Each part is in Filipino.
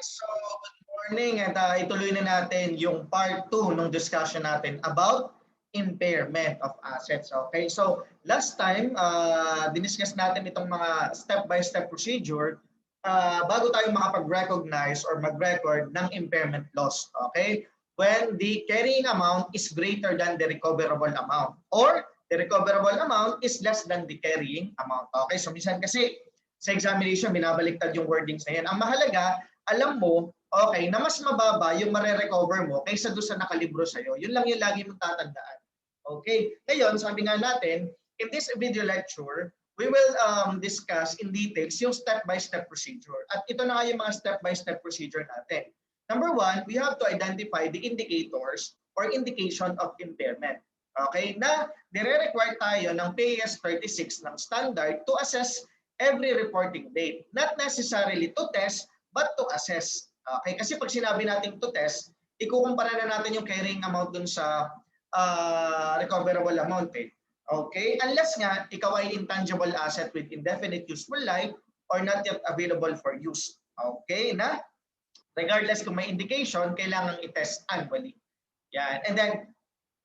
So good morning at ituloy na natin yung part 2 ng discussion natin about impairment of assets. Okay, so last time, diniscuss natin itong mga step-by-step procedure bago tayo makapag-recognize or mag-record ng impairment loss. Okay, when the carrying amount is greater than the recoverable amount or the recoverable amount is less than the carrying amount. Okay, so minsan kasi sa examination, binabaliktad yung wordings na yan. Ang mahalaga, alam mo, okay, na mas mababa yung mare-recover mo kaysa doon sa nakalibro sa'yo. Yun lang yung lagi mong tatandaan. Okay? Ngayon, sabi nga natin, in this video lecture, we will discuss in details yung step-by-step procedure. At ito na nga yung mga step-by-step procedure natin. Number 1, we have to identify the indicators or indication of impairment. Okay? Na nire-require tayo ng PAS 36 ng standard to assess every reporting date. Not necessarily to test, but to assess. Okay? Kasi pag sinabi natin to test, ikukumpara na natin yung carrying amount dun sa recoverable amount. Okay? Unless nga, ikaw ay intangible asset with indefinite useful life or not yet available for use. Okay? Na regardless kung may indication, kailangan i-test annually. Yan. And then,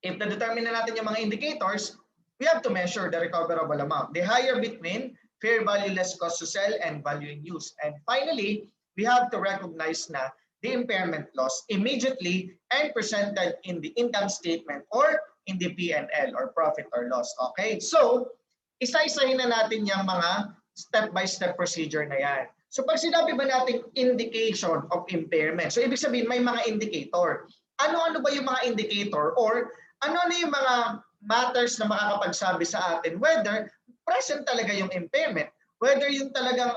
if na-determine na natin yung mga indicators, we have to measure the recoverable amount. The higher between fair value less cost to sell and value in use. And finally, we have to recognize na the impairment loss immediately and presented in the income statement or in the P&L or profit or loss. Okay? So, isa-isahin na natin yung mga step-by-step procedure na yan. So, pag sinabi ba natin indication of impairment, so ibig sabihin may mga indicator. Ano-ano ba yung mga indicator or ano-ano yung mga matters na makakapagsabi sa atin whether present talaga yung impairment, whether yung talagang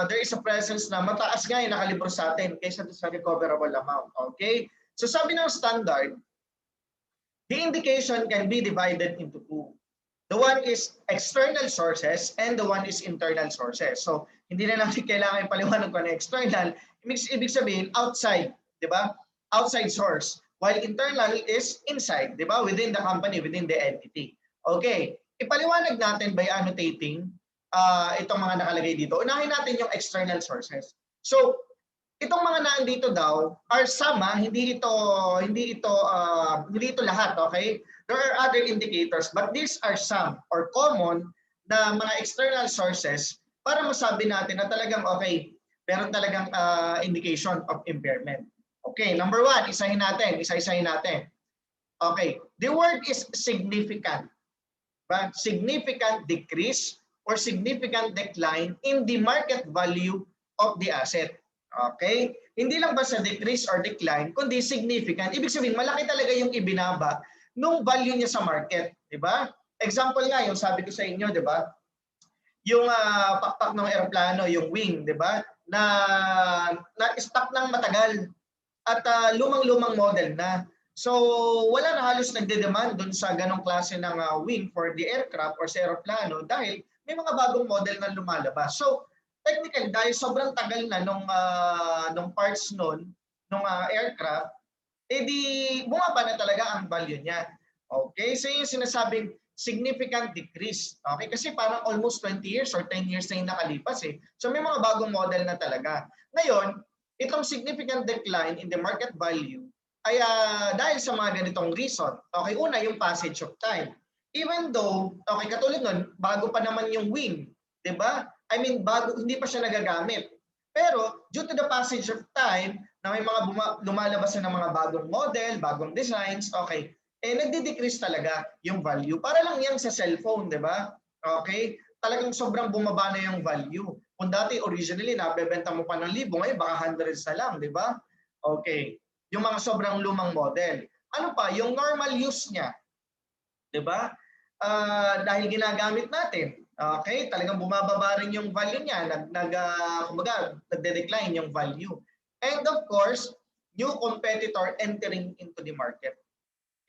there is a presence na mataas nga yung nakalibro sa atin kaysa sa recoverable amount. Okay? So sabi ng standard, the indication can be divided into two. The one is external sources and the one is internal sources. So hindi na natin kailangan ipaliwanag kung ano external. Ibig sabihin outside, di ba? Outside source. While internal is inside, di ba? Within the company, within the entity. Okay. Ipaliwanag natin by annotating itong mga nakalagay dito. Unahin natin yung external sources. So, itong mga nandito daw are some, hindi ito lahat, okay? There are other indicators, but these are some or common na mga external sources para masabi natin na talagang okay, meron talagang indication of impairment. Okay, number 1, isa-isahin natin. Okay, the word is significant. Significant decrease or significant decline in the market value of the asset. Okay? Hindi lang ba sa decrease or decline, kundi significant. Ibig sabihin, malaki talaga yung ibinaba nung value niya sa market. Diba? Example nga, yung sabi ko sa inyo, diba? Yung pakpak ng aeroplano, yung wing, diba? Na stock ng matagal at lumang-lumang model na. So, wala na halos nagde-demand dun sa ganong klase ng wing for the aircraft or sa aeroplano dahil may mga bagong model na lumalabas. So, technically, dahil sobrang tagal na nung parts nung aircraft, di bumaba na talaga ang value niya. Okay? So, yung sinasabing significant decrease. Okay? Kasi parang almost 20 years or 10 years na yung nakalipas eh. So, may mga bagong model na talaga. Ngayon, itong significant decline in the market value ay dahil sa mga ganitong reason. Okay, una yung passage of time. Even though, okay, katulad nun, bago pa naman yung wing, di ba? I mean, bago, hindi pa siya nagagamit. Pero, due to the passage of time, na may mga lumalabas na ng mga bagong model, bagong designs, okay, nagde-decrease talaga yung value. Para lang yan sa cellphone, di ba? Okay? Talagang sobrang bumaba na yung value. Kung dati, originally, nabebenta mo pa ng 1,000, ngayon baka hundreds na lang, di ba? Okay. Yung mga sobrang lumang model. Ano pa? Yung normal use niya. Diba? Dahil ginagamit natin. Okay? Talagang bumababa rin yung value niya. Nagde-decline yung value. And of course, new competitor entering into the market.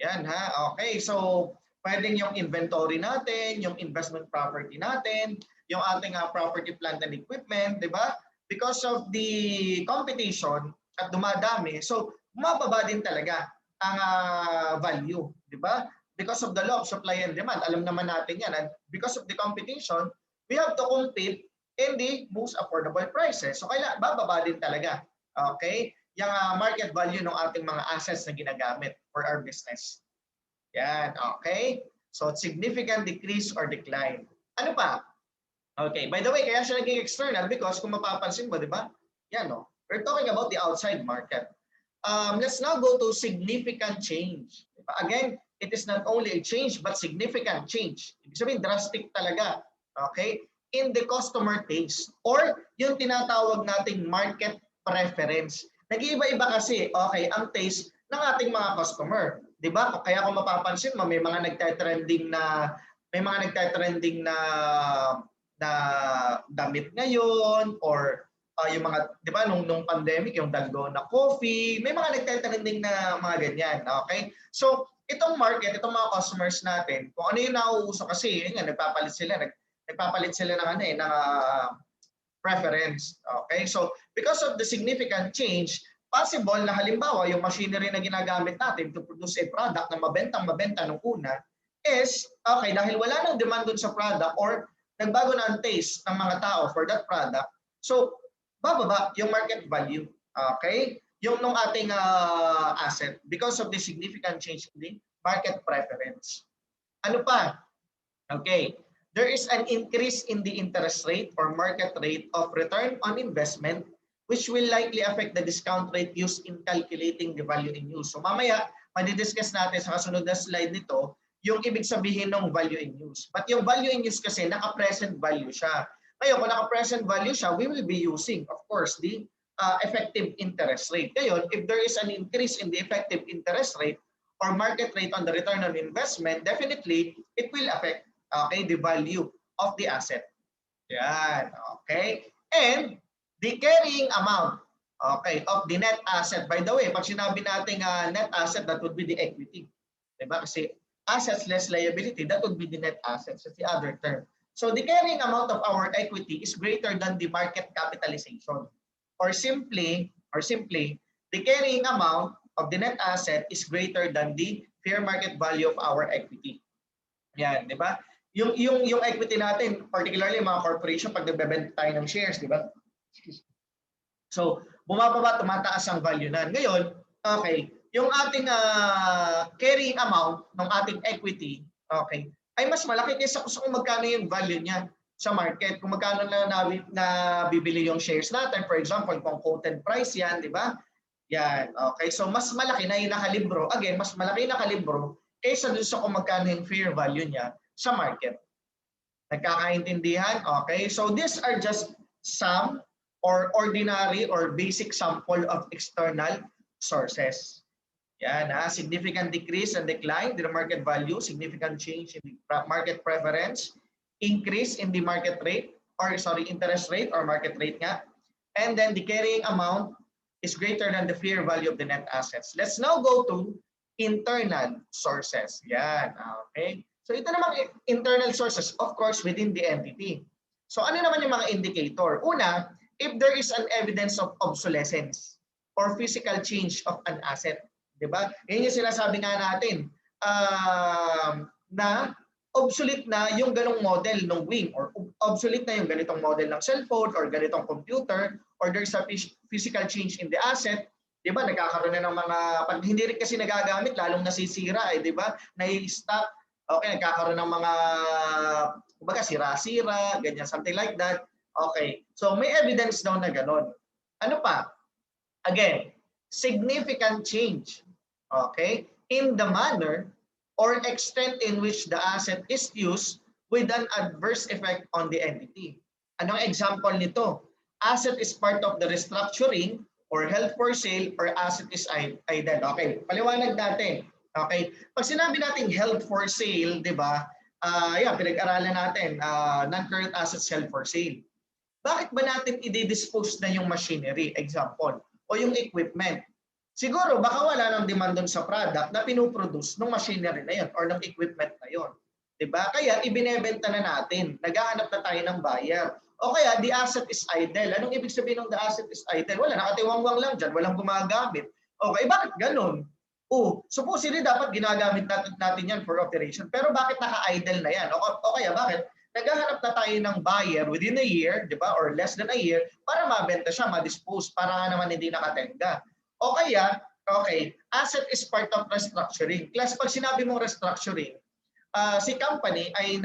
Yan ha. Okay. So, pwedeng yung inventory natin, yung investment property natin, yung ating property, plant, and equipment. Diba? Because of the competition at dumadami, so, bumababa din talaga ang value, di ba? Because of the law of supply and demand, alam naman natin yan. And because of the competition, we have to compete in the most affordable prices. So kailangan bababa din talaga. Okay? Yung market value ng ating mga assets na ginagamit for our business. Yan, okay? So significant decrease or decline. Ano pa? Okay, by the way, kaya siya naging external because kung mapapansin mo, di ba? Yan, no? We're talking about the outside market. Let's now go to significant change. Again, it is not only a change but significant change. Ibig sabihin, drastic talaga. Okay? In the customer taste or yung tinatawag nating market preference. Nag-iiba-iba kasi, okay, ang taste ng ating mga customer. 'Di ba? Kaya kung mapapansin mo, may mga nagte-trending na na damit ngayon or yung mga, 'di ba, nung pandemic, yung dalgona coffee, may mga nagte-trending na mga ganyan, okay? So, itong market, itong mga customers natin, kung ano yung nauuso kasi, yun nga, nagpapalit sila ng preference. Okay? So, because of the significant change, possible na halimbawa yung machinery na ginagamit natin to produce a product na mabenta nung una is, okay, dahil wala nang demand dun sa product or nagbago na ang taste ng mga tao for that product, so bababa yung market value. Okay? Yung nung ating asset because of the significant change in the market preference. Ano pa? Okay. There is an increase in the interest rate or market rate of return on investment which will likely affect the discount rate used in calculating the value in use. So mamaya, madidiscuss natin sa kasunod na slide nito yung ibig sabihin ng value in use. But yung value in use kasi naka-present value siya. Ngayon, kung naka-present value siya, we will be using, of course, the effective interest rate. Ngayon, if there is an increase in the effective interest rate or market rate on the return on investment, definitely, it will affect the value of the asset. Yan, okay? And the carrying amount, okay, of the net asset. By the way, pag sinabi natin net asset, that would be the equity. Diba? Kasi assets less liability, that would be the net assets. That's the other term. So the carrying amount of our equity is greater than the market capitalization. Or simply, the carrying amount of the net asset is greater than the fair market value of our equity. Yan, di ba? Yung equity natin, particularly mga corporation, pag nagbebenta tayo ng shares, di ba? So, bumababa, tumataas ang value na. Ngayon, okay, yung ating carrying amount ng ating equity, okay, ay mas malaki kaysa kung magkano yung value niya sa market. Kung magkano na bibili yung shares natin, for example, kung quoted price yan, di ba? Yan, okay. So, mas malaki na yung nakalibro. Again, mas malaki yung nakalibro kaysa dun sa kung magkano yung fair value niya sa market. Nagkakaintindihan? Okay. So, these are just some or ordinary or basic sample of external sources. Yan, significant decrease and decline in the market value, significant change in the market preference, increase in the market rate, or sorry, interest rate or market rate nga, and then the carrying amount is greater than the fair value of the net assets. Let's now go to internal sources. Yan, okay. So ito namang internal sources, of course, within the entity. So ano naman yung mga indicator? Una, if there is an evidence of obsolescence or physical change of an asset, di ba? Yan yung sinasabi nga natin na obsolete na yung ganong model ng wing or obsolete na yung ganitong model ng cellphone or ganitong computer or there's a physical change in the asset, di ba? Nagkakaroon na ng mga, pag hindi rin kasi nagagamit, lalong nasisira, di ba? Nai-stop, okay, nagkakaroon ng mga, kumbaga, sira-sira, ganyan, something like that. Okay, so may evidence daw na ganon. Ano pa? Again, significant change, okay, in the manner or extent in which the asset is used with an adverse effect on the entity. Anong example nito? Asset is part of the restructuring or held for sale or asset is idle. Okay, paliwanag natin. Okay, pag sinabi natin held for sale, di ba? Yeah, pinag-aralan natin, non-current assets held for sale. Bakit ba natin i-dispose na yung machinery, example, o yung equipment? Siguro, baka wala nang demand doon sa product na pinuproduce ng machinery na yun or ng equipment na yun. Diba? Kaya, ibinebenta na natin. Naghahanap na tayo ng buyer. O kaya, the asset is idle. Anong ibig sabihin ng the asset is idle? Wala, nakatiwangwang lang dyan. Walang gumagamit. Okay, bakit ganun? Supposedly, dapat ginagamit natin yan for operation. Pero bakit naka-idle na yan? O kaya, bakit? naghahanap na tayo ng buyer within a year, di ba? Or less than a year, para mabenta siya, ma-dispose, para nga naman hindi nakatenga. O kaya, okay, asset is part of restructuring. Plus, pag sinabi mong restructuring, si company ay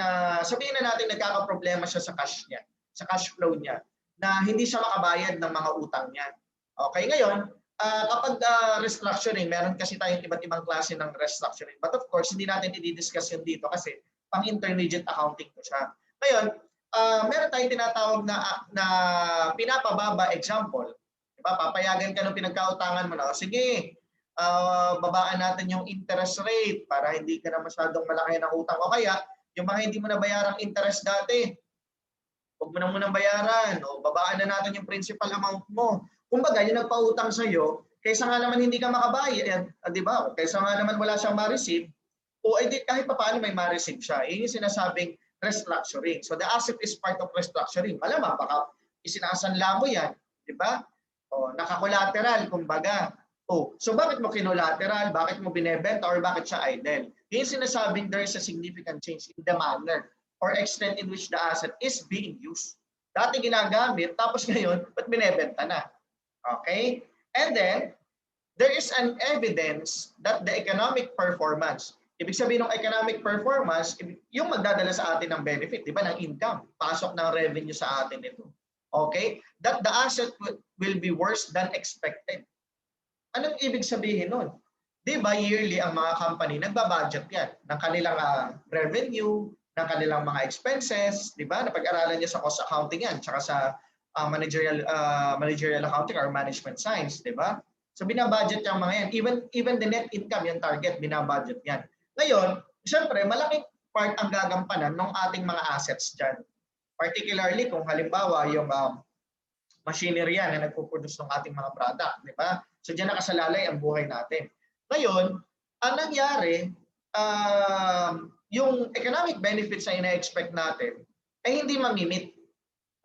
sabihin na natin nagkakaproblema siya sa cash niya, sa cash flow niya, na hindi siya makabayad ng mga utang niya. Okay, ngayon, kapag restructuring, meron kasi tayong iba't ibang klase ng restructuring. But of course, hindi natin i-discuss yun dito kasi pang intermediate accounting to siya. Ngayon, meron tayong tinatawag na pinapababa example. Diba? Papayagan ka ng pinagkautangan mo na, sige, babaan natin yung interest rate para hindi ka na masyadong malaki ng utang. O kaya, yung mga hindi mo na bayarang interest dati, huwag mo na munang bayaran o babaan na natin yung principal amount mo. Kumbaga, yung nagpautang sa'yo, kaysa nga naman hindi ka makabayad, di ba? Kaysa nga naman wala siyang ma-receive, o edi kahit pa paano may ma-receive siya. Yun yung sinasabing restructuring. So the asset is part of restructuring. Malamang, baka isinasanla mo yan, di ba? O, naka-collateral, kumbaga. Oh, so bakit mo kinolateral? Bakit mo binebenta? Or bakit siya idle? Yun yung sinasabing there is a significant change in the manner or extent in which the asset is being used. Dati ginagamit, tapos ngayon, ba't binebenta na? Okay? And then, there is an evidence that the economic performance, ibig sabihin ng economic performance, yung magdadala sa atin ng benefit, di ba, ng income, pasok ng revenue sa atin ito. Okay? That the asset will be worse than expected. Anong ibig sabihin nun? Di ba, yearly ang mga company, nagbabudget yan ng kanilang revenue, ng kanilang mga expenses, di ba? Napag-aralan niyo sa cost accounting yan, tsaka sa managerial accounting or management science, di ba? So binabudget yung mga yan. Even the net income, yung target, binabudget yan. Ngayon, siyempre, malaking part ang gagampanan ng ating mga assets dyan. Particularly kung halimbawa yung machinery yan na nagpo-produce ng ating mga product, di ba? So diyan nakasalalay ang buhay natin. Ngayon, ang nangyari, yung economic benefits na ina-expect natin ay hindi mamimit.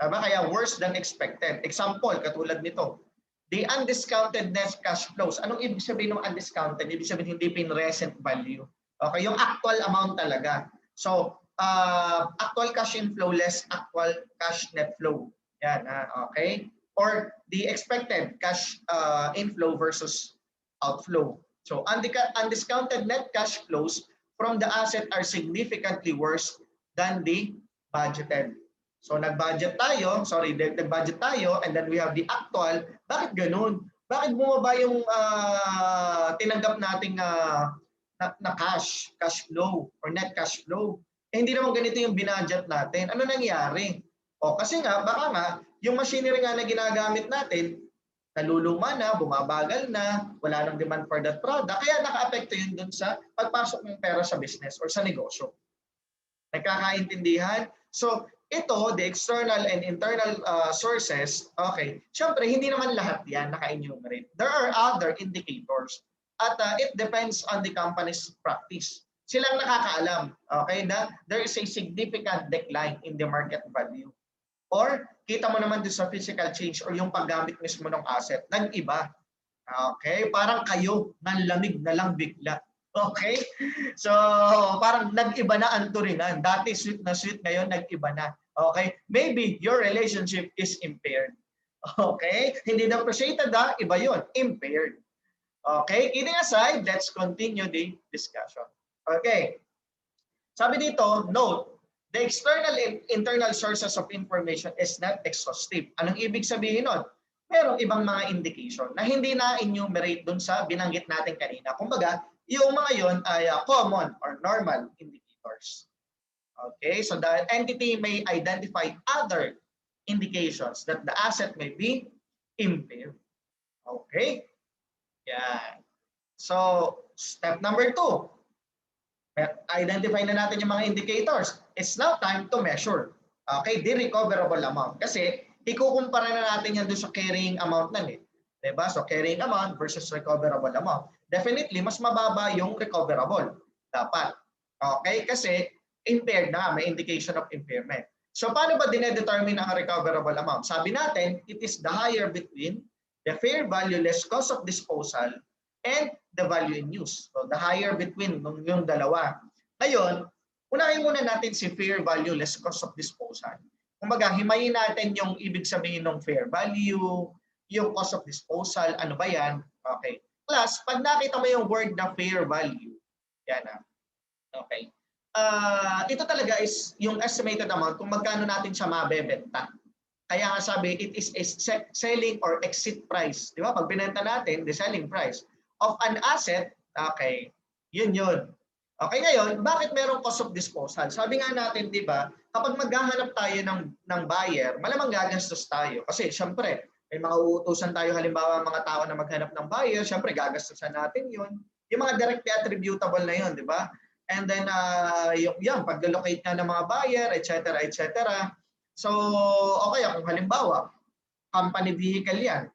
Diba? Kaya worse than expected. Example, katulad nito, the undiscounted net cash flows. Anong ibig sabihin ng undiscounted? Ibig sabihin hindi present value. Okay, yung actual amount talaga. So, actual cash inflow less actual cash net flow. Yan, okay? Or the expected cash inflow versus outflow. So, undiscounted net cash flows from the asset are significantly worse than the budgeted. So nag-budget tayo, and then we have the actual. Bakit ganun? Bakit bumaba yung tinanggap nating na cash flow or net cash flow? Eh, hindi naman ganito yung binudget natin. Ano nangyari? O kasi nga, baka nga, yung machinery nga na ginagamit natin, naluluma na, bumabagal na, wala nang demand for that product, kaya naka-apekto yun dun sa pagpasok ng pera sa business or sa negosyo. Nagkakaintindihan? So, ito, the external and internal sources, okay, syempre, hindi naman lahat yan naka-enumerate. There are other indicators at it depends on the company's practice. Silang nakakaalam, okay, na there is a significant decline in the market value. Or, kita mo naman doon sa physical change or yung paggamit mismo ng asset, nag-iba. Okay, parang kayo, nanlamig na lang bigla. Okay? So, parang nag-iba na ang turingan. Dati sweet na sweet, ngayon nag-iba na. Okay? Maybe your relationship is impaired. Okay? Hindi na appreciated, iba yun. Impaired. Okay? Kidding aside, let's continue the discussion. Okay. Sabi dito, note, the external and internal sources of information is not exhaustive. Anong ibig sabihin nun? Merong ibang mga indication na hindi na enumerate dun sa binanggit natin kanina. Kumbaga, yung mga yon ay common or normal indicators. Okay, so the entity may identify other indications that the asset may be impaired. Okay, yan. So, step number 2. Identify na natin yung mga indicators. It's now time to measure. Okay, the recoverable amount. Kasi, ikukumpara na natin yan doon sa carrying amount na diba? So, carrying amount versus recoverable amount. Definitely, mas mababa yung recoverable. Dapat. Okay? Kasi, impaired na, may indication of impairment. So, paano ba dinedetermine ang recoverable amount? Sabi natin, it is the higher between the fair value less cost of disposal and the value in use. So, the higher between yung dalawa. Ngayon, Unahin muna natin si fair value less cost of disposal. Kumbaga, himayin natin yung ibig sabihin ng fair value, yung cost of disposal, ano ba yan? Okay. Plus, pag nakita mo yung word na fair value, yan na. Okay. Ito talaga is yung estimated amount kung magkano natin siya mabebenta. Kaya nga sabi, it is a selling or exit price. Di ba? Pag binenta natin, the selling price of an asset, okay, yun yun. Okay, ngayon, bakit merong cost of disposal? Sabi nga natin, di ba, kapag maghahanap tayo ng buyer, malamang gagastos tayo. Kasi, syempre, may mga uutusan tayo, halimbawa, mga tao na maghanap ng buyer, syempre, gagastosan natin yun. Yung mga directly attributable na yun, di ba? And then, yung pag-locate nga ng mga buyer, etc., etc. So, okay, kung halimbawa, company vehicle yan,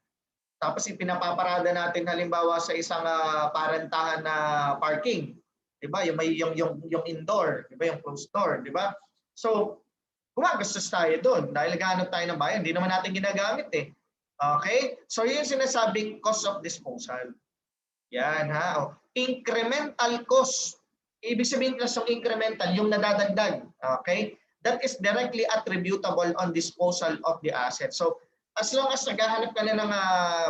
tapos ipinapaparada natin halimbawa sa isang parantahan na parking, 'di ba? Yung indoor, 'di ba? Yung closed door, 'di ba? So, gumagastos tayo doon dahil naghahanap tayo ng bayan, hindi naman natin ginagamit eh. Okay? So, yun yung sinasabing cost of disposal. Yan ha. Oh. Incremental cost. Ibig sabihin plus yung incremental, yung nadadagdag. Okay? That is directly attributable on disposal of the asset. So, as long as naghahanap ka na ng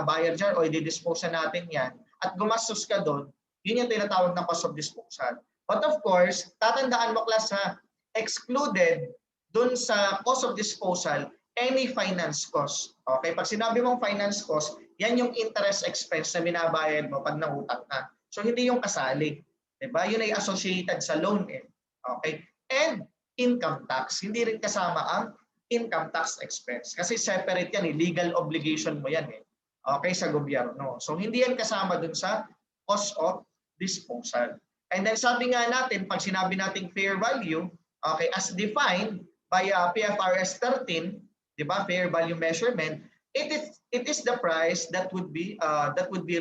buyer dyan o i-dispose natin yan at gumastos ka doon, yun yung tinatawag na cost of disposal. But of course, tatandaan mo class ha, excluded doon sa cost of disposal, any finance cost. Okay? Pag sinabi mong finance cost, yan yung interest expense na binabayad mo pag nangutang ka. So, hindi yung kasali. Diba? Yun ay associated sa loan eh. Okay? And income tax. Hindi rin kasama ang income tax expense. Kasi separate yan eh. Legal obligation mo yan eh. Okay? Sa gobyerno. So, hindi yan kasama dun sa cost of disposal. And then sabi nga natin, pag sinabi nating fair value, okay, as defined by PFRS 13, di ba, fair value measurement, it is the price that would be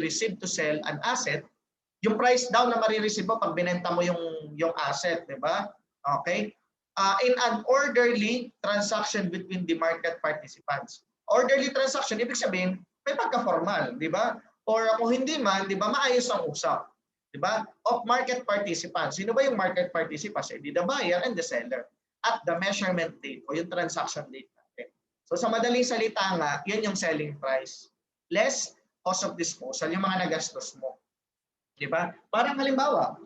received to sell an asset. Yung price daw na marireceive mo pag binenta mo yung asset, di ba? Okay? In an orderly transaction between the market participants. Orderly transaction, ibig sabihin, may pagka-formal, di ba? Or kung hindi man, di ba, maayos ang usap. Di ba? Of market participants. Sino ba yung market participants? The buyer and the seller. At the measurement date o yung transaction date natin. So sa madaling salita nga, yan yung selling price. Less cost of disposal, yung mga nagastos mo. Di ba? Parang halimbawa,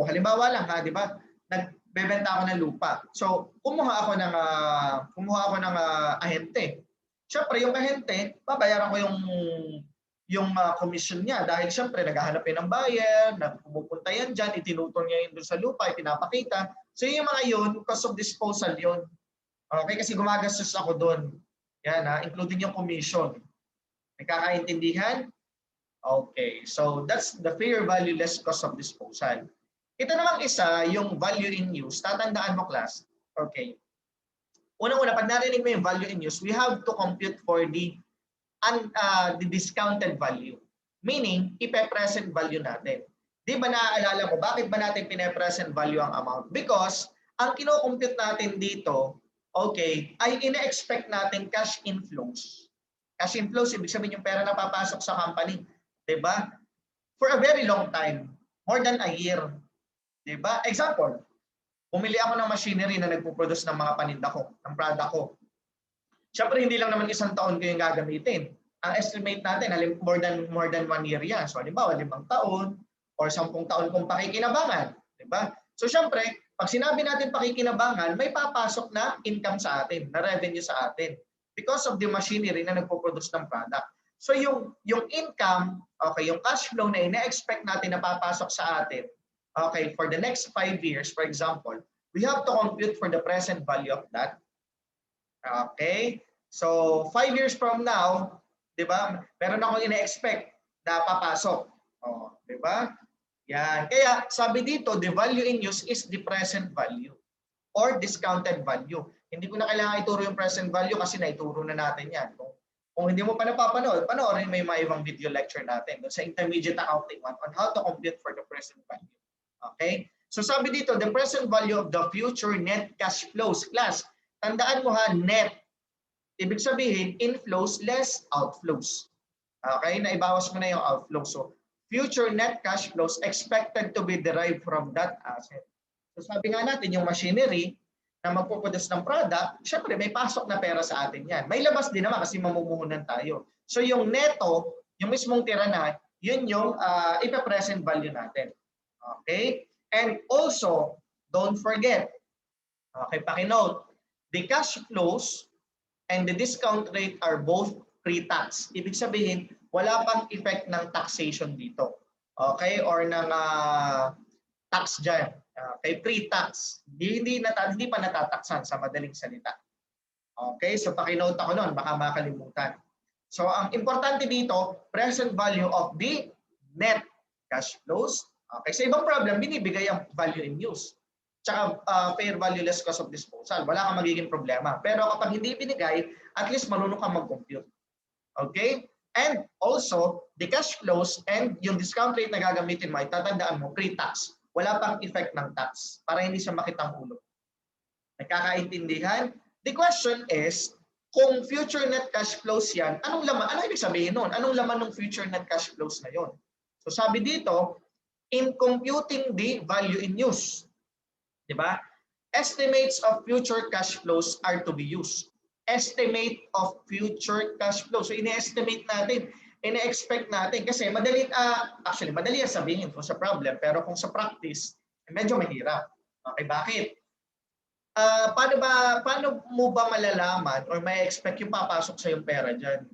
halimbawa lang ha, di ba? Nagbebenta ako ng lupa. So, kumuha ako ng ahente. Siyempre, yung ahente, babayaran ko yung commission niya dahil siyempre naghahanap ng buyer, pumupunta yan dyan, itinutong niya yun doon sa lupa, ipinapakita. So, yung mga yun, cost of disposal yun. Okay, kasi gumagastos ako doon. Yan ha, including yung commission. Nagkakaintindihan? Okay, so that's the fair value less cost of disposal. Ito namang isa, yung value in use. Tatandaan mo, class. Okay. Unang-una, pag narinig mo yung value in use, we have to compute for the discounted value. Meaning, ipe-present value natin. Di ba naaalala mo, bakit ba natin pine-present value ang amount? Because, ang kino-compute natin dito, okay, ay ina-expect natin cash inflows. Cash inflows, ibig sabihin yung pera na papasok sa company. Diba? For a very long time, more than a year. Diba? Example, bumili ako ng machinery na nagpo-produce ng mga paninda ko, ng product ko. Siyempre, hindi lang naman isang taon ko yung gagamitin. Ang estimate natin, more than 1 year yan. So, halimbawa, 5 taon or 10 taon kung pakikinabangan. Diba? So, siyempre, pag sinabi natin pakikinabangan, may papasok na income sa atin, na revenue sa atin because of the machinery na nagpo-produce ng product. So yung income, okay, yung cash flow na ina-expect natin na papasok sa atin, okay, for the next 5 years, for example, we have to compute for the present value of that. Okay? So 5 years from now, 'di ba? Meron akong ina-expect na papasok. Oh, 'di ba? Yan. Kaya sabi dito, the value in use is the present value or discounted value. Hindi ko na kailangan ituro yung present value kasi naituro na natin 'yan. Kung hindi mo pa napapanood, panoorin mo yung mga ibang video lecture natin sa intermediate accounting on how to compute for the present value. Okay? So sabi dito, the present value of the future net cash flows. Class, tandaan mo ha, net. Ibig sabihin, inflows less outflows. Okay? Naibawas mo na yung outflows. So, future net cash flows expected to be derived from that asset. So sabi nga natin, yung machinery na magpuproduce ng product, syempre may pasok na pera sa atin yan. May labas din naman kasi mamumuhunan tayo. So yung neto, yung mismong tira na, yun yung ipa-present value natin. Okay? And also, don't forget, okay, pakinote, the cash flows and the discount rate are both pre-tax. Ibig sabihin, wala pang effect ng taxation dito. Okay? Or ng tax dyan. Okay? Pre-tax. Hindi pa natataksan sa madaling salita. Okay? So pakinote ako nun, baka makalimutan. So ang importante dito, present value of the net cash flows. Okay? Sa ibang problem, binibigay ang value in use. Tsaka fair value less cost of disposal. Wala kang magiging problema. Pero kapag hindi binigay, at least marunong kang mag-compute. Okay? And also, the cash flows and yung discount rate na gagamitin mo, itatandaan mo, pre-tax. Wala pang effect ng tax para hindi siya makitang ulo. Nagkakaintindihan? The question is, kung future net cash flows yan, anong laman? Ano ibig sabihin nun? Anong laman ng future net cash flows na yon? So sabi dito, in computing the value in use, di ba? Estimates of future cash flows are to be used. Estimate of future cash flow. So ine-estimate natin, ine-expect natin kasi madali madali sabihin kung sa problem, pero kung sa practice medyo mahirap. Okay, bakit? Paano mo ba malalaman or may expect yung papasok sa yung pera diyan?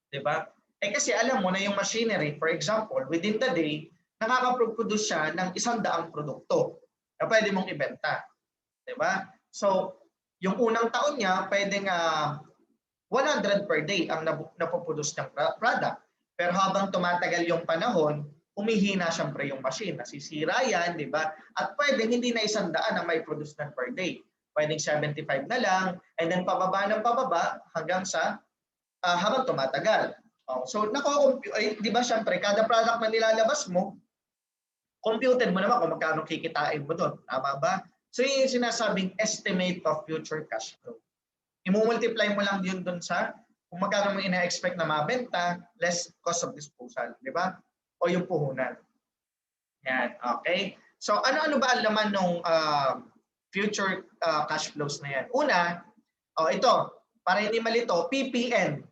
'Di ba? Eh kasi alam mo na yung machinery, for example, within the day nakaka-produce siya ng 100 produkto na pwede mong ibenta. 'Di ba? So, yung unang taon niya, pwedeng 100 per day ang napoproduce ng product. Pero habang tumatagal yung panahon, humihina siyempre yung machine. Nasisira yan, di ba? At pwedeng hindi na 100 ang may produce ng per day. Pwedeng 75 na lang, and then pababa ng pababa hanggang sa habang tumatagal. So, di ba siyempre, kada product na nilalabas mo, computed mo naman kung magkano kikitain mo doon. Tama ba? So yung sinasabing estimate of future cash flow. I-multiply mo lang yun dun sa kung magkano mo ina-expect na mabenta, less cost of disposal, di ba? O yung puhunan. Yan, okay? So ano-ano ba ang laman ng future cash flows na yan? Una, ito, para hindi malito, PPN.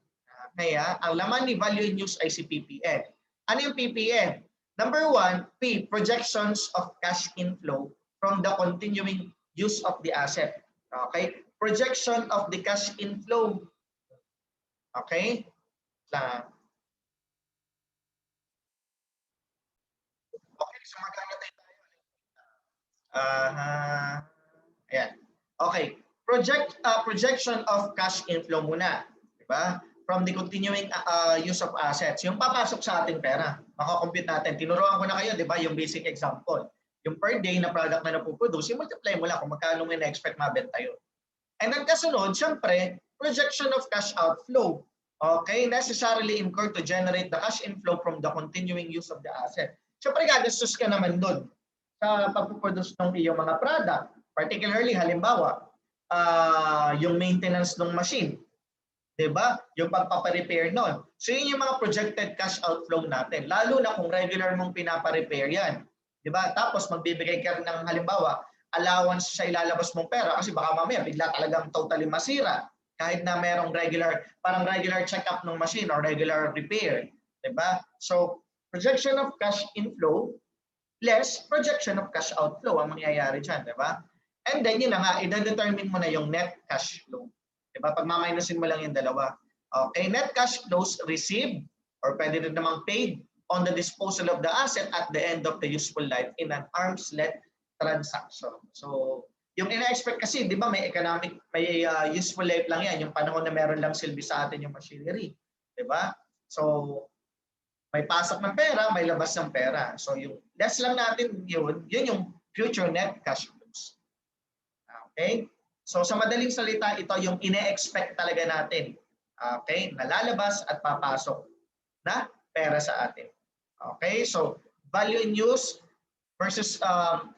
Okay, ang laman ni value in use ay si PPN. Ano yung PPN? Number 1, P, projections of cash inflow from the continuing use of the asset. Okay? Projection of the cash inflow. Okay? Okay, so magkano tayo? Ayan. Okay. Projection of cash inflow muna. Diba? From the continuing use of assets. Yung papasok sa ating pera. Makakompute natin. Tinuruan ko na kayo, di ba? Yung basic example. Yung per day na product na napuproduce, multiply mo lang kung magkano mo na-expect mabenta yun. And then kasunod, syempre, projection of cash outflow. Okay, necessarily incurred to generate the cash inflow from the continuing use of the asset. Syempre, gagastos ka naman doon sa pagpuproduce ng iyong mga product. Particularly, halimbawa, yung maintenance ng machine. Diba? Yung pagpaparepair nun. So yun yung mga projected cash outflow natin. Lalo na kung regular mong pinapa-repair yan. Diba? Tapos magbibigay ka ng halimbawa, allowance sa ilalabas mong pera kasi baka mamaya bigla talagang totally masira kahit na merong parang regular check-up ng machine or regular repair. Diba? So, projection of cash inflow less projection of cash outflow ang mangyayari dyan. Diba? And then yun na nga, i-determine mo na yung net cash flow. Diba? Pag maminusin mo lang yung dalawa. Okay, net cash flows received or pwede rin namang paid on the disposal of the asset at the end of the useful life in an arm's length transaction. So, yung ina-expect kasi, di ba, may useful life lang yan, yung panahon na meron lang silbi sa atin yung machinery. Di ba? So, may pasok ng pera, may labas ng pera. So, yung less lang natin yun yung future net cash flows. Okay? So, sa madaling salita, ito yung ine-expect talaga natin. Okay? Nalalabas at papasok na pera sa atin. Okay, so value in use versus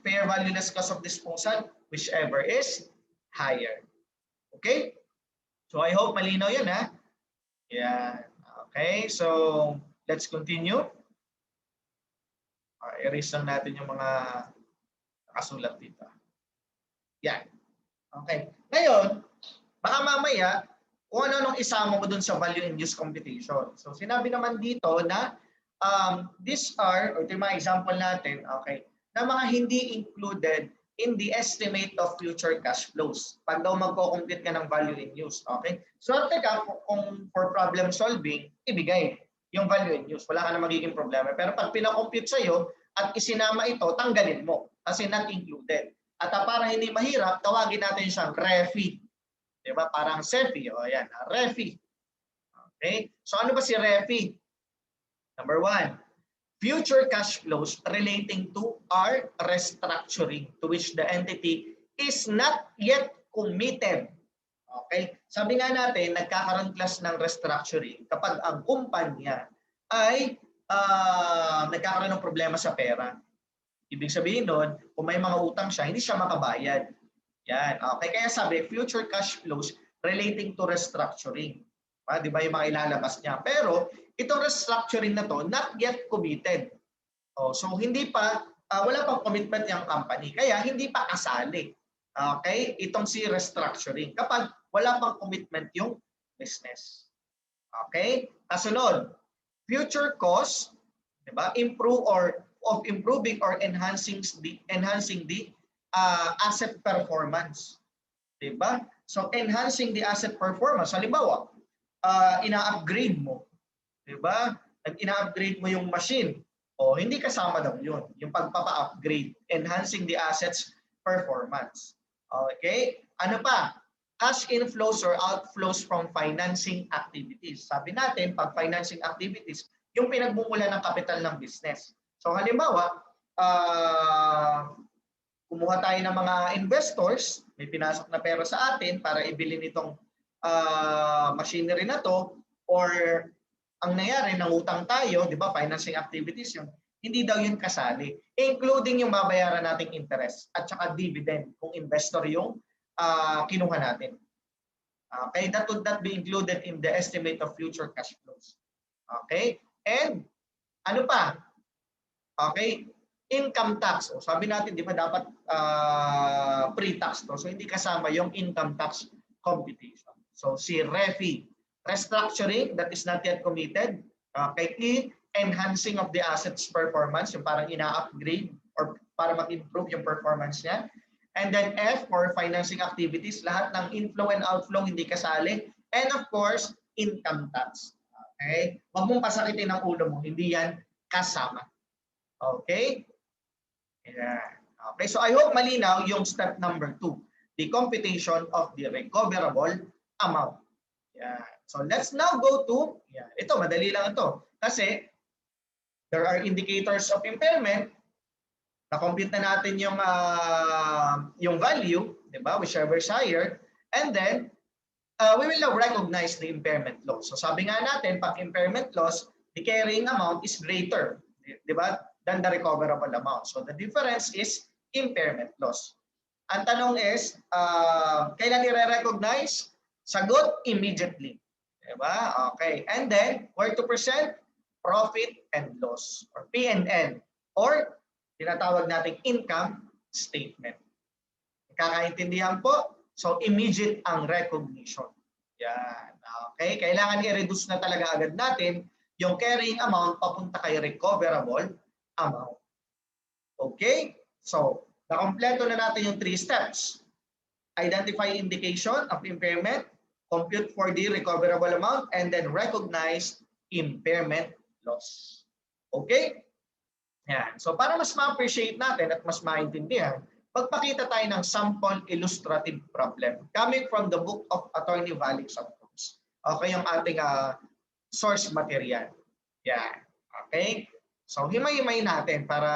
fair value less cost of disposal, whichever is higher. Okay, so I hope malinaw yan, ha? Yeah. Okay, so let's continue. Erase lang natin yung mga Nakasulat dito. Yan. Okay. Ngayon, baka mamaya, kung ano-anong isama mo dun sa value in use computation. So, sinabi naman dito na these are, or ito yung mga example natin, okay, na mga hindi included in the estimate of future cash flows. Pag daw magko-compute ka ng value in use. Okay? Swerte ka kung for problem solving, ibigay yung value in use. Wala ka na magiging problema. Pero pag pinakompute sa'yo at isinama ito, tanggalin mo. Kasi not included. At para hindi mahirap, tawagin natin siyang refi. Diba? Parang SEFI. O yan, refi. Okay? So ano ba si refi? Number 1, future cash flows relating to our restructuring to which the entity is not yet committed. Okay? Sabi nga natin, nagkakaroon class ng restructuring kapag ang kumpanya ay nagkakaroon ng problema sa pera. Ibig sabihin nun, kung may mga utang siya, hindi siya makabayad. Yan. Okay, kaya sabi, future cash flows relating to restructuring. Di ba yung mga ilalabas niya? Pero itong restructuring na to, not yet committed. So hindi pa, wala pang commitment yung company. Kaya hindi pa kasali. Okay? Itong si restructuring. Kapag wala pang commitment yung business. Okay? Kasunod, future cost, di ba? Improving or enhancing the asset performance. Diba? So enhancing the asset performance. Halimbawa, ina-upgrade mo. Diba? Ina-upgrade mo yung machine. O hindi kasama daw yun. Yung pagpapa-upgrade. Enhancing the assets performance. Okay? Ano pa? Cash inflows or outflows from financing activities. Sabi natin, pag financing activities, yung pinagmumula ng kapital ng business. So halimbawa, kumuha tayo ng mga investors, may pinasok na pera sa atin para ibili nitong machinery na to, or ang nangyari, nangutang tayo, di ba, financing activities yun, hindi daw yun kasali, including yung babayaran nating interest at saka dividend kung investor yung kinuha natin. Okay, that would not be included in the estimate of future cash flows. Okay, and ano pa? Okay, income tax. O, sabi natin, di ba dapat pre-tax to. So hindi kasama yung income tax computation. So si refi, restructuring that is not yet committed. Okay, E, enhancing of the assets performance, yung parang ina-upgrade or para mag-improve yung performance niya. And then F for financing activities, lahat ng inflow and outflow hindi kasali. And of course, income tax. Okay? Huwag mong pasakitin ang ulo mo, hindi yan kasama. Okay? Yeah. Okay, so I hope malinaw yung step number 2, the computation of the recoverable amount. Yeah. So let's now go to, ito, madali lang ito. Kasi there are indicators of impairment. Na-compute na natin yung value, di ba? Whichever is higher. And then, we will now recognize the impairment loss. So sabi nga natin, pag impairment loss, the carrying amount is greater, di ba, than the recoverable amount. So the difference is impairment loss. Ang tanong is, kailan i-recognize? Sagot, immediately. Diba? Okay. And then, where to present? Profit and loss, or P&L, or tinatawag nating income statement. Kakaintindihan po? So, immediate ang recognition. Yan. Okay. Kailangan i-reduce na talaga agad natin yung carrying amount papunta kay recoverable amount. Okay? So, nakompleto na natin yung 3 steps. Identify indication of impairment, compute for the recoverable amount, and then recognize impairment loss. Okay? Yan. So, para mas ma-appreciate natin at mas maintindihan, magpakita tayo ng sample illustrative problem coming from the book of Attorney Valix, of course. Okay, yung ating source material. Yan. Okay? So, himay-himay natin para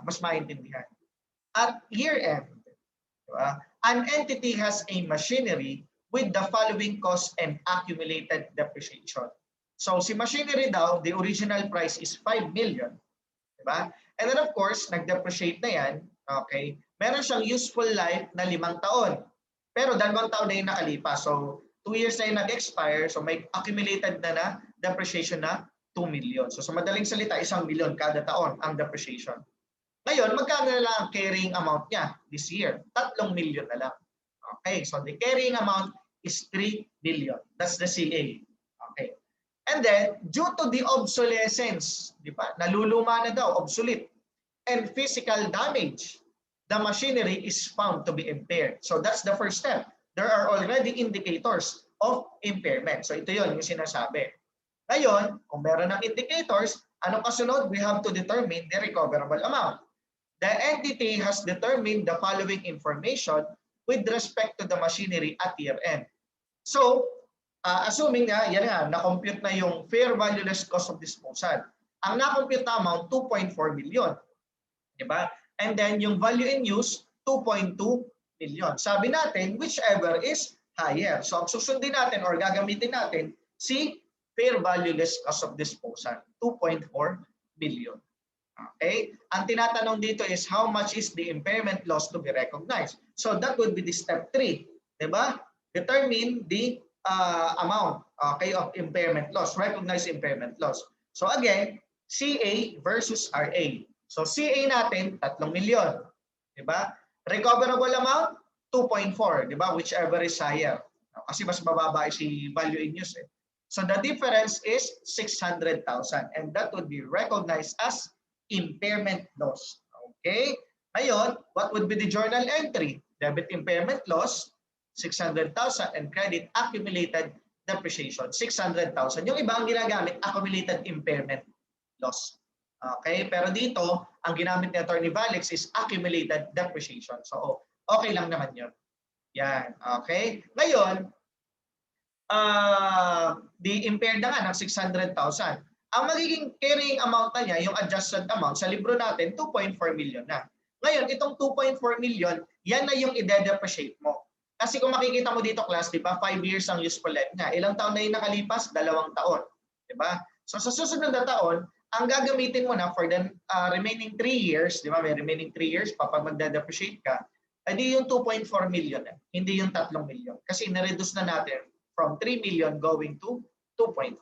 mas maintindihan. At year-end, diba, an entity has a machinery with the following cost and accumulated depreciation. So, si machinery daw, the original price is 5 million. Diba? And then, of course, nag-depreciate na yan. Okay? Meron siyang useful life na 5 taon. Pero 2 taon na yung nakalipas. So, 2 years na yung nag-expire. So, may accumulated na depreciation na 2 million. So sa madaling salita, 1 million kada taon ang depreciation. Ngayon, magkano na lang ang carrying amount niya this year? 3 million na lang. Okay, so the carrying amount is 3 million. That's the CA. Okay. And then, due to the obsolescence, di ba? Naluluma na daw, obsolete, and physical damage, the machinery is found to be impaired. So that's the first step. There are already indicators of impairment. So ito yon yung sinasabi. Ngayon, kung meron ng indicators, anong kasunod? We have to determine the recoverable amount. The entity has determined the following information with respect to the machinery at year end. So, assuming nga, yan nga, na-compute na yung fair value less cost of disposal. Ang na-compute na amount, 2.4 million. Diba? And then yung value in use, 2.2 million. Sabi natin, whichever is higher. So, ang susundin natin or gagamitin natin, si fair value less cost of disposal, 2.4 million. Okay? Ang tinatanong dito is how much is the impairment loss to be recognized? So that would be the step 3. Diba? Determine the amount, okay, of impairment loss, recognize impairment loss. So again, CA versus RA. So CA natin, 3 million. Diba? Recoverable amount, 2.4. Diba? Whichever is higher. Kasi mas mababa si value in use. Eh. So the difference is 600,000 and that would be recognized as impairment loss. Okay? Ngayon, what would be the journal entry? Debit impairment loss, 600,000 and credit accumulated depreciation, 600,000. Yung iba ang ginagamit, accumulated impairment loss. Okay? Pero dito, ang ginamit ni Attorney Valix is accumulated depreciation. So, okay lang naman yun. Yan. Okay? Ngayon, the impaired na nga ng 600,000. Ang magiging carrying amount na niya, yung adjusted amount, sa libro natin, 2.4 million na. Ngayon, itong 2.4 million, yan na yung i-depreciate mo. Kasi kung makikita mo dito, class, di ba, 5 years ang useful life nga. Ilang taon na yung nakalipas? 2 taon. Di ba? So sa susunod na taon, ang gagamitin mo na for the remaining 3 years, di ba, may remaining 3 years pa pag magde-depreciate ka, edi yung 2.4 million, hindi yung 3 million. Kasi na-reduce na natin from 3 million going to 2.4.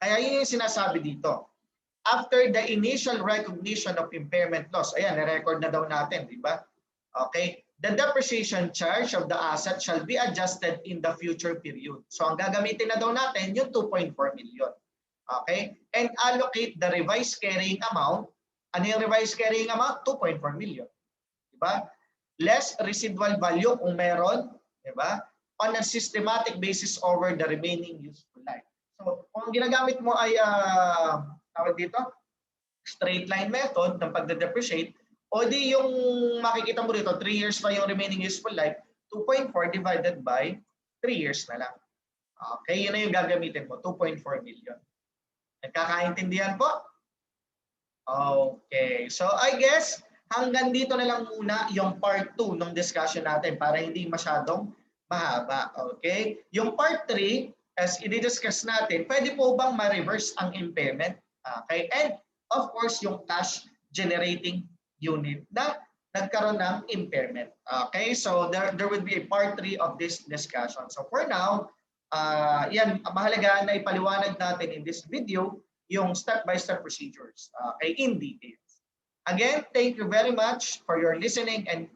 Kaya yun yung sinasabi dito. After the initial recognition of impairment loss, ayan, na-record na daw natin, di ba? Okay. The depreciation charge of the asset shall be adjusted in the future period. So ang gagamitin na daw natin yung 2.4 million. Okay? And allocate the revised carrying amount. Ano yung revised carrying amount? 2.4 million. Di ba? Less residual value kung meron, di ba? On a systematic basis over the remaining useful life. So, kung ang ginagamit mo ay tawag dito, straight line method ng pagde-depreciate, o di yung makikita mo dito, 3 years pa yung remaining useful life, 2.4 divided by 3 years na lang. Okay, yun na yung gagamitin mo, 2.4 million. Nagkakaintindihan po? Okay, so I guess hanggang dito na lang muna yung part 2 ng discussion natin para hindi masyadong mahaba. Okay? Yung part 3, as i-discuss natin, pwede po bang ma-reverse ang impairment? Okay? And of course, yung cash generating unit na nagkaroon ng impairment. Okay? So there will be a part 3 of this discussion. So for now, yan, mahalaga na ipaliwanag natin in this video yung step-by-step procedures, okay, in details. Again, thank you very much for your listening and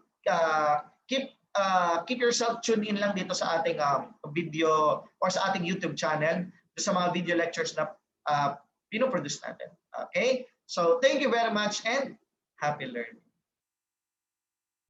keep yourself tuned in lang dito sa ating video or sa ating YouTube channel sa mga video lectures na pinoproduce natin. Okay? So thank you very much and happy learning.